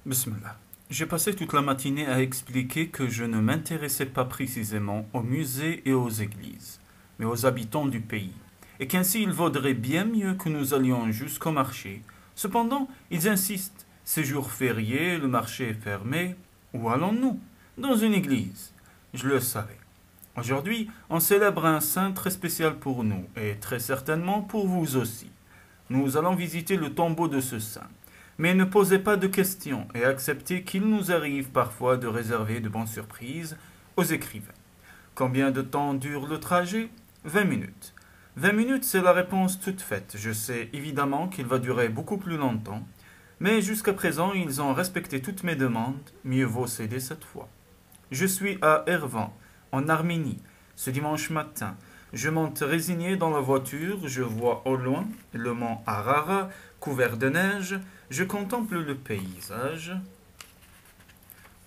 Bismillah. J'ai passé toute la matinée à expliquer que je ne m'intéressais pas précisément aux musées et aux églises, mais aux habitants du pays, et qu'ainsi il vaudrait bien mieux que nous allions jusqu'au marché. Cependant, ils insistent. C'est jour férié, le marché est fermé. Où allons-nous? Dans une église. Je le savais. Aujourd'hui, on célèbre un saint très spécial pour nous, et très certainement pour vous aussi. Nous allons visiter le tombeau de ce saint. Mais ne posez pas de questions et acceptez qu'il nous arrive parfois de réserver de bonnes surprises aux écrivains. Combien de temps dure le trajet? 20 minutes. 20 minutes, c'est la réponse toute faite. Je sais évidemment qu'il va durer beaucoup plus longtemps, mais jusqu'à présent, ils ont respecté toutes mes demandes. Mieux vaut céder cette fois. Je suis à Erevan, en Arménie, ce dimanche matin. Je monte résigné dans la voiture, je vois au loin le mont Arara, couvert de neige, je contemple le paysage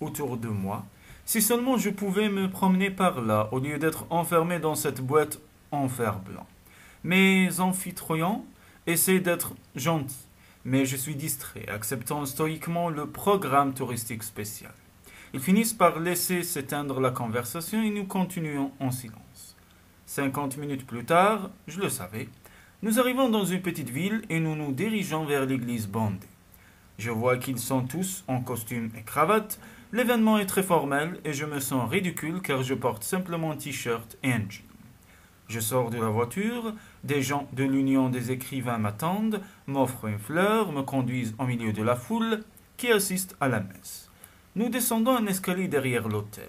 autour de moi. Si seulement je pouvais me promener par là, au lieu d'être enfermé dans cette boîte en fer blanc. Mes amphitryon essaient d'être gentils, mais je suis distrait, acceptant stoïquement le programme touristique spécial. Ils finissent par laisser s'éteindre la conversation et nous continuons en silence. 50 minutes plus tard, je le savais, nous arrivons dans une petite ville et nous nous dirigeons vers l'église bondée. Je vois qu'ils sont tous en costume et cravate. L'événement est très formel et je me sens ridicule car je porte simplement un t-shirt et un jean. Je sors de la voiture, des gens de l'Union des écrivains m'attendent, m'offrent une fleur, me conduisent au milieu de la foule qui assiste à la messe. Nous descendons un escalier derrière l'autel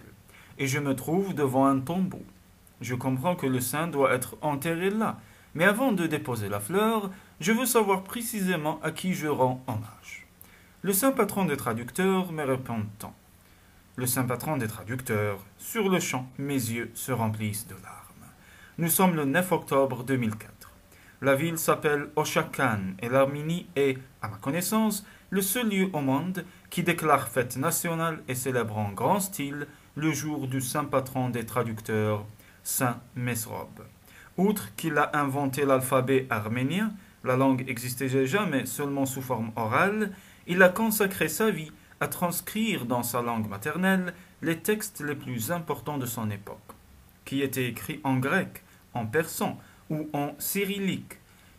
et je me trouve devant un tombeau. Je comprends que le saint doit être enterré là, mais avant de déposer la fleur, je veux savoir précisément à qui je rends hommage. Le saint patron des traducteurs me répond tant. Le saint patron des traducteurs, sur le champ, mes yeux se remplissent de larmes. Nous sommes le 9 octobre 2004. La ville s'appelle Oshakan et l'Arménie est, à ma connaissance, le seul lieu au monde qui déclare fête nationale et célèbre en grand style le jour du saint patron des traducteurs, Saint Mesrob. Outre qu'il a inventé l'alphabet arménien, la langue existait déjà mais seulement sous forme orale, il a consacré sa vie à transcrire dans sa langue maternelle les textes les plus importants de son époque, qui étaient écrits en grec, en persan ou en cyrillique.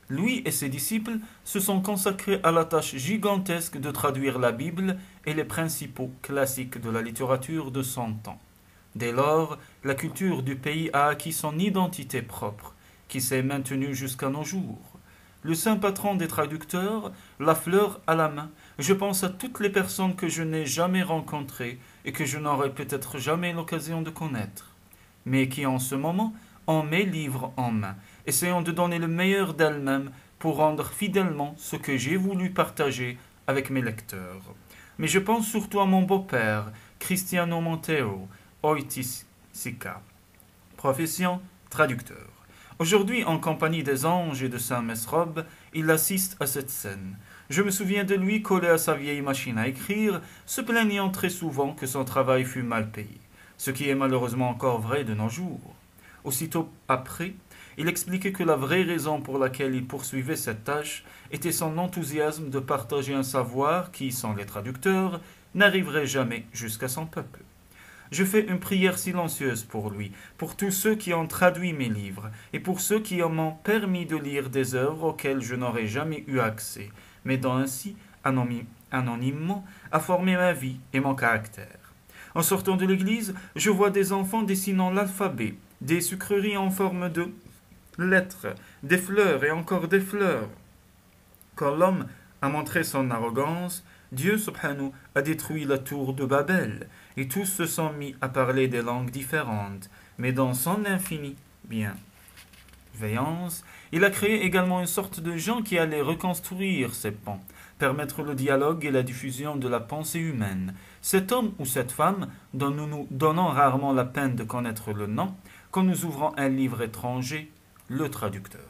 Lui et ses disciples se sont consacrés à la tâche gigantesque de traduire la Bible et les principaux classiques de la littérature de son temps. Dès lors, la culture du pays a acquis son identité propre, qui s'est maintenue jusqu'à nos jours. Le saint patron des traducteurs, la fleur à la main, je pense à toutes les personnes que je n'ai jamais rencontrées et que je n'aurai peut-être jamais l'occasion de connaître, mais qui en ce moment ont mes livres en main, essayant de donner le meilleur d'elles-mêmes pour rendre fidèlement ce que j'ai voulu partager avec mes lecteurs. Mais je pense surtout à mon beau-père, Cristiano Monteiro, Oiticica, profession traducteur. Aujourd'hui, en compagnie des anges et de Saint Mesrob, il assiste à cette scène. Je me souviens de lui collé à sa vieille machine à écrire, se plaignant très souvent que son travail fût mal payé, ce qui est malheureusement encore vrai de nos jours. Aussitôt après, il expliquait que la vraie raison pour laquelle il poursuivait cette tâche était son enthousiasme de partager un savoir qui, sans les traducteurs, n'arriverait jamais jusqu'à son peuple. Je fais une prière silencieuse pour lui, pour tous ceux qui ont traduit mes livres, et pour ceux qui m'ont permis de lire des œuvres auxquelles je n'aurais jamais eu accès, m'aidant ainsi, anonymement, à former ma vie et mon caractère. En sortant de l'église, je vois des enfants dessinant l'alphabet, des sucreries en forme de lettres, des fleurs et encore des fleurs. Quand l'homme a montré son arrogance, Dieu subhanahu a détruit la tour de Babel, et tous se sont mis à parler des langues différentes, mais dans son infinie bienveillance, il a créé également une sorte de gens qui allaient reconstruire ces ponts, permettre le dialogue et la diffusion de la pensée humaine. Cet homme ou cette femme, dont nous nous donnons rarement la peine de connaître le nom, quand nous ouvrons un livre étranger, le traducteur.